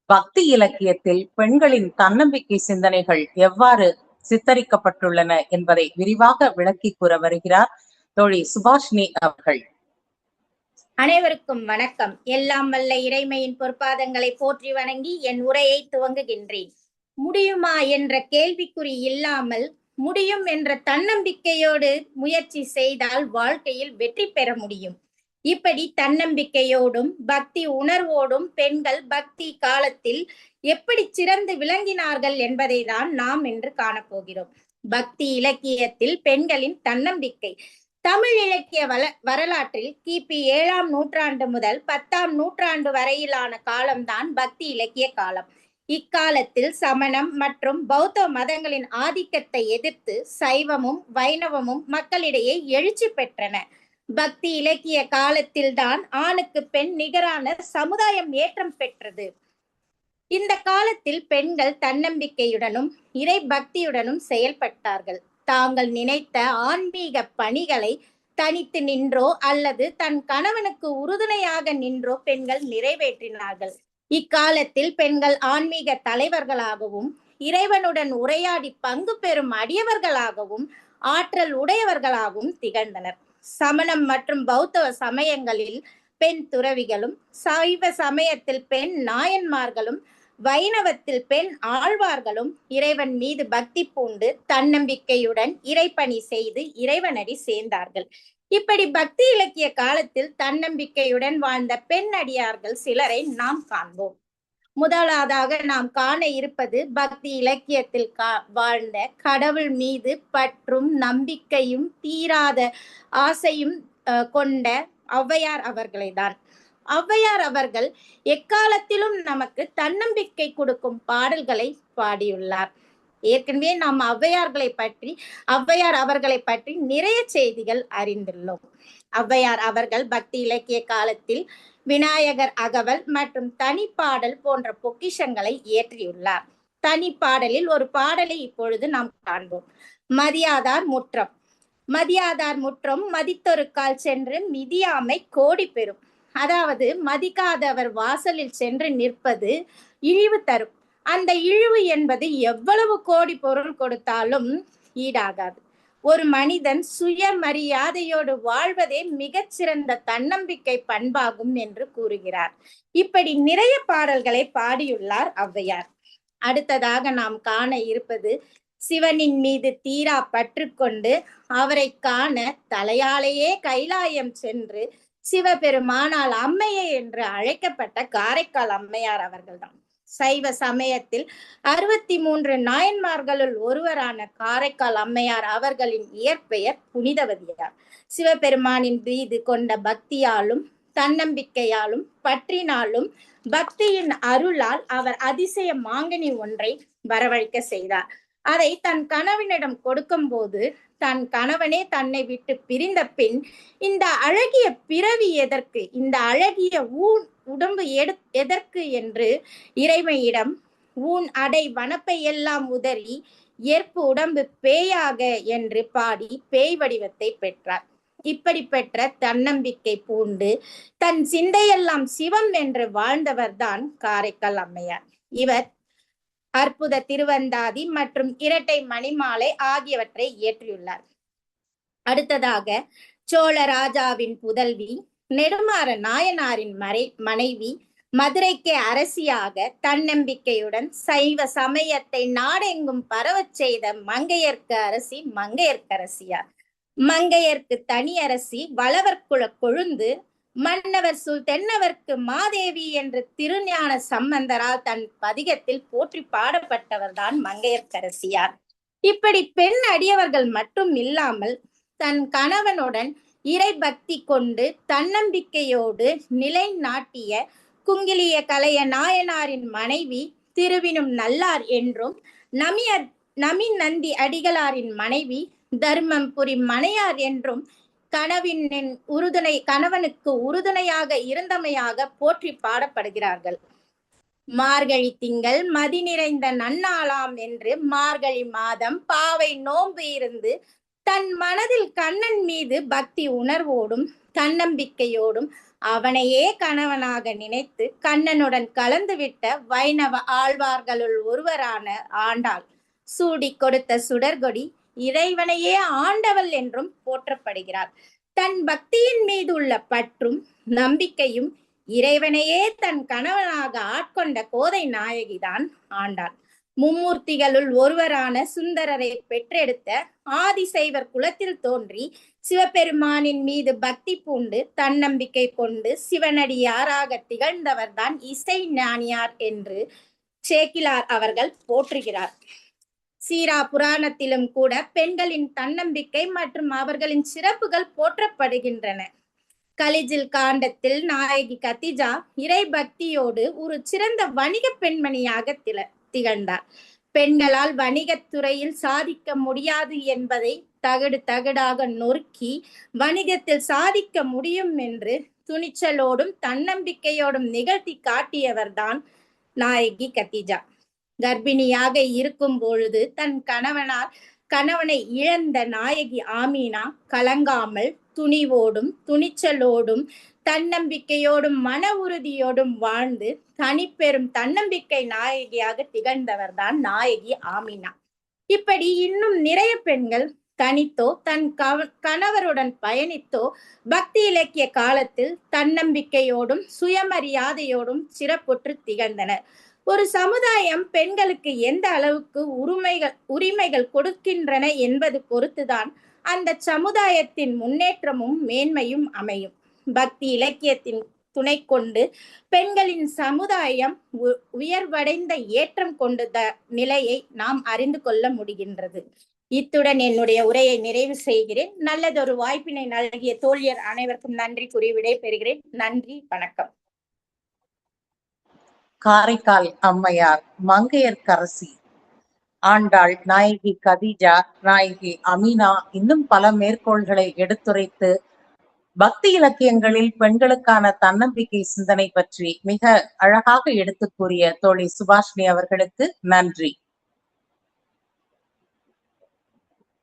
பக்தி இலக்கியத்தில் பெண்களின் தன்னம்பிக்கை சிந்தனைகள் எவ்வாறு சித்தரிக்கப்பட்டுள்ளன என்பதை விரிவாக விளக்கி கூற வருகிறார் தோழி சுபாஷினி அவர்கள். அனைவருக்கும் வணக்கம். எல்லாம் வல்ல இறைமையின் பொற்பாதங்களை போற்றி வணங்கி என் உரையை துவங்குகின்றேன். முடியுமா என்ற கேள்விக்குறி இல்லாமல் முடியும் என்ற தன்னம்பிக்கையோடு முயற்சி செய்தால் வாழ்க்கையில் வெற்றி பெற முடியும். இப்படி தன்னம்பிக்கையோடும் பக்தி உணர்வோடும் பெண்கள் பக்தி காலத்தில் எப்படி சிறந்து விளங்கினார்கள் என்பதை தான் நாம் இன்று காணப்போகிறோம். பக்தி இலக்கியத்தில் பெண்களின் தன்னம்பிக்கை. தமிழ் இலக்கிய வரலாற்றில் கிபி 7ஆம் நூற்றாண்டு முதல் 10ஆம் நூற்றாண்டு வரையிலான காலம்தான் பக்தி இலக்கிய காலம். இக்காலத்தில் சமணம் மற்றும் பௌத்த மதங்களின் ஆதிக்கத்தை எதிர்த்து சைவமும் வைணவமும் மக்களிடையே எழுச்சி பெற்றன. பக்தி இலக்கிய காலத்தில்தான் ஆணுக்கு பெண் நிகரான சமுதாயம் ஏற்றம் பெற்றது. இந்த காலத்தில் பெண்கள் தன்னம்பிக்கையுடனும் இறை பக்தியுடனும் செயல்பட்டார்கள். தாங்கள் நினைத்த ஆன்மீக பணிகளை தனித்து நின்றோ அல்லது தன் கணவனுக்கு உறுதுணையாக நின்றோ பெண்கள் நிறைவேற்றினார்கள். இக்காலத்தில் பெண்கள் ஆன்மீக தலைவர்களாகவும் இறைவனுடன் உரையாடி பங்கு பெறும் அடியவர்களாகவும் ஆற்றல் உடையவர்களாகவும் திகழ்ந்தனர். சமணம் மற்றும் பௌத்த சமயங்களில் பெண் துறவிகளும், சைவ சமயத்தில் பெண் நாயன்மார்களும், வைணவத்தில் பெண் ஆழ்வார்களும் இறைவன் மீது பக்தி பூண்டு தன்னம்பிக்கையுடன் இறைப்பணி செய்து இறைவனடி சேர்ந்தார்கள். இப்படி பக்தி இலக்கிய காலத்தில் தன்னம்பிக்கையுடன் வாழ்ந்த பெண் அடியார்கள் சிலரை நாம் காண்போம். முதலாவதாக நாம் காண இருப்பது பக்தி இலக்கியத்தில் வாழ்ந்த கடவுள் மீது பற்றும் நம்பிக்கையும் தீராத ஆசையும் கொண்ட ஔவையார் அவர்களை தான். ஔவையார் அவர்கள் எக்காலத்திலும் நமக்கு தன்னம்பிக்கை கொடுக்கும் பாடல்களை பாடியுள்ளார். ஏற்கனவே நாம் ஔவையார் அவர்களை பற்றி நிறைய செய்திகள் அறிந்துள்ளோம். ஔவையார் அவர்கள் பக்தி இலக்கிய காலத்தில் விநாயகர் அகவல் மற்றும் தனிப்பாடல் போன்ற பொக்கிஷங்களை இயற்றியுள்ளார். தனிப்பாடலில் ஒரு பாடலை இப்பொழுது நாம் காண்போம். மதியாதார் முற்றம். மதியாதார் முற்றம் மதித்தொரு கால் சென்று மிதியாமை கோடி பெறும். அதாவது மதிக்காதவர் வாசலில் சென்று நிற்பது இழிவு தரும். அந்த இழிவு என்பது எவ்வளவு கோடி பொருள் கொடுத்தாலும் ஈடாகாது. ஒரு மனிதன் சுயமரியாதையோடு வாழ்வதே மிகச்சிறந்த தன்னம்பிக்கை பண்பாகும் என்று கூறுகிறார். இப்படி நிறைய பாடல்களை பாடியுள்ளார் ஔவையார். அடுத்ததாக நாம் காண இருப்பது சிவனின் மீது தீரா பற்று கொண்டு அவரை காண தலையாலேயே கைலாயம் சென்று சிவபெருமானால் அம்மையே என்று அழைக்கப்பட்ட காரைக்கால் அம்மையார் அவர்கள்தான். சைவ சமயத்தில் 63 நாயன்மார்களுள் ஒருவரான காரைக்கால் அம்மையார் அவர்களின் இயற்பெயர் புனிதவதியார். சிவபெருமானின் மீது கொண்ட பக்தியாலும் தன்னம்பிக்கையாலும் பற்றினாலும் பக்தியின் அருளால் அவர் அதிசய மாங்கனி ஒன்றை வரவழைக்க செய்தார். அதை தன் கணவனிடம் கொடுக்கும் போது தன் கணவனே தன்னை விட்டு பிரிந்த பின் இந்த அழகிய பிறவி எதற்கு, இந்த அழகிய உடம்பு எதற்கு என்று இறைமையிடம் ஊன் அடை வனப்பை எல்லாம் உதறி ஏற்பு உடம்பு பேயாக என்று பாடி பேய் வடிவத்தை பெற்றார். இப்படி பெற்ற தன்னம்பிக்கை பூண்டு தன் சிந்தையெல்லாம் சிவம் என்று வாழ்ந்தவர்தான் காரைக்கால் அம்மையார். இவர் அற்புத திருவந்தாதி மற்றும் இரட்டை மணிமாலை ஆகியவற்றை இயற்றியுள்ளார். அடுத்ததாக சோழ ராஜாவின் புதல்வி நெடுமாற நாயனாரின் மனைவி மதுரைக்கு அரசியாக தன்னம்பிக்கையுடன் சைவ சமயத்தை நாடெங்கும் பரவச் செய்த மங்கையர்க்கு அரசி மங்கையர்க்கரசியார். மங்கையர்க்கு தனி அரசி வளவர்குல கொழுந்து, மன்னவர் தென்னவர்க்கு மாதேவி என்று திருஞான சம்பந்தரால் தன் பதிகத்தில் போற்றி பாடப்பட்டவர்தான் மங்கையர்க்கரசியார். இப்படி பெண் அடியவர்கள் மட்டும் இல்லாமல் தன் கணவனுடன் இறை பக்தி கொண்டு தன்னம்பிக்கையோடு நிலை நாட்டிய குங்கிலிய கலைய நாயனாரின் மனைவி திருவினும் நல்லார் என்றும், நமி நந்தி அடிகளாரின் மனைவி தர்மம்புரி மனையார் என்றும் கணவனுக்கு உறுதுணையாக இருந்தமையாக போற்றி பாடப்படுகிறார்கள். மார்கழி திங்கள் மதி நிறைந்த நன்னாளாம் என்று மார்கழி மாதம் பாவை நோன்பு இருந்து தன் மனதில் கண்ணன் மீது பக்தி உணர்வோடும் தன்னம்பிக்கையோடும் அவனையே கணவனாக நினைத்து கண்ணனுடன் கலந்துவிட்ட வைணவ ஆழ்வார்களுள் ஒருவரான ஆண்டாள் சூடி கொடுத்த சுடர்கொடி இறைவனையே ஆண்டவள் என்றும் போற்றப்படுகிறார். தன் பக்தியின் மீது உள்ள பற்றும் நம்பிக்கையும் இறைவனையே தன் கணவனாக ஆட்கொண்ட கோதை நாயகிதான் ஆண்டாள். மும்மூர்த்திகளுள் ஒருவரான சுந்தரரை பெற்றெடுத்த ஆதிசைவர் குலத்தில் தோன்றி சிவபெருமானின் மீது பக்தி பூண்டு தன்னம்பிக்கை கொண்டு சிவனடியாராக திகழ்ந்தவர்தான் இசை ஞானியார் என்று சேக்கிலார் அவர்கள் போற்றுகிறார். சீரா புராணத்திலும் கூட பெண்களின் தன்னம்பிக்கை மற்றும் அவர்களின் சிறப்புகள் போற்றப்படுகின்றன. கலிஜில் காண்டத்தில் நாயகி கத்திஜா இறை பக்தியோடு ஒரு சிறந்த வணிக பெண்மணியாக திகழ்ந்தார். பெண்களால் வணிகத்துறையில் சாதிக்க முடியாது என்பதை தகடு தகடாக நொறுக்கி வணிகத்தில் சாதிக்க முடியும் என்று துணிச்சலோடும் தன்னம்பிக்கையோடும் நிகழ்த்தி காட்டியவர்தான் நாயகி கத்திஜா. கர்ப்பிணியாக இருக்கும் பொழுது தன் கணவனை இழந்த நாயகி ஆமீனா கலங்காமல் துணிவோடும் துணிச்சலோடும் தன்னம்பிக்கையோடும் மன உறுதியோடும் வாழ்ந்து தனிப்பெரும் தன்னம்பிக்கை நாயகியாக திகழ்ந்தவர்தான் நாயகி ஆமீனா. இப்படி இன்னும் நிறைய பெண்கள் தனித்தோ தன் கணவருடன் பயணித்தோ பக்தி இலக்கிய காலத்தில் தன்னம்பிக்கையோடும் சுயமரியாதையோடும் சிறப்புற்று திகழ்ந்தனர். ஒரு சமுதாயம் பெண்களுக்கு எந்த அளவுக்கு உரிமைகள் கொடுக்கின்றன என்பது பொறுத்துதான் அந்த சமுதாயத்தின் முன்னேற்றமும் மேன்மையும் அமையும். பக்தி இலக்கியத்தின் துணை கொண்டு பெண்களின் சமுதாயம் உயர்வடைந்த ஏற்றம் கொண்ட நிலையை நாம் அறிந்து கொள்ள முடிகின்றது. இத்துடன் என்னுடைய உரையை நிறைவு செய்கிறேன். நல்லதொரு வாய்ப்பினை நல்கிய தோழியர் அனைவருக்கும் நன்றி கூறி விடைபெறுகிறேன். நன்றி, வணக்கம். காரைக்கால் அம்மையார், மங்கையர்க்கரசி, ஆண்டாள், நாயகி கதீஜா, நாயகி அமீனா, இன்னும் பல மேற்கோள்களை எடுத்துரைத்து பக்தி இலக்கியங்களில் பெண்களுக்கான தன்னம்பிக்கை சிந்தனை பற்றி மிக அழகாக எடுத்து கூறிய தோழி சுபாஷினி அவர்களுக்கு நன்றி.